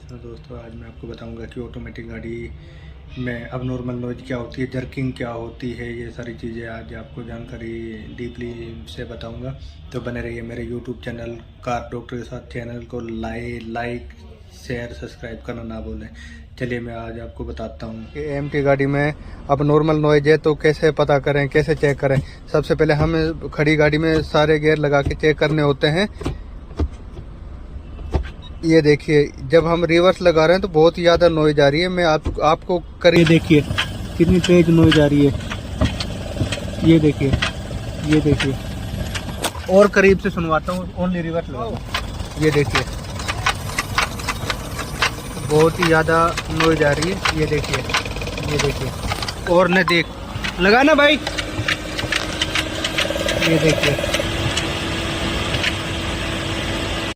तो दोस्तों आज मैं आपको बताऊंगा कि ऑटोमेटिक गाड़ी में अब नॉर्मल नॉइज क्या होती है, जर्किंग क्या होती है, ये सारी चीज़ें आज आपको जानकारी डीपली से बताऊंगा। तो बने रहिए मेरे यूट्यूब चैनल कार डॉक्टर के साथ। चैनल को लाइक शेयर सब्सक्राइब करना ना भूलें। चलिए मैं आज आपको बताता हूँ कि एमटी गाड़ी में अब नॉर्मल नॉइज है तो कैसे पता करें, कैसे चेक करें। सबसे पहले हमें खड़ी गाड़ी में सारे गियर लगा के चेक करने होते हैं। ये देखिए, जब हम रिवर्स लगा रहे हैं तो बहुत ही ज़्यादा नॉइज आ रही है। मैं आपको करीब देखिए कितनी तेज नॉइज आ रही है। ये देखिए और करीब से सुनवाता हूँ। ओनली रिवर्स लगा, ये देखिए बहुत ही ज़्यादा नॉइज आ रही है। ये देखिए और न देख लगाना भाई। ये देखिए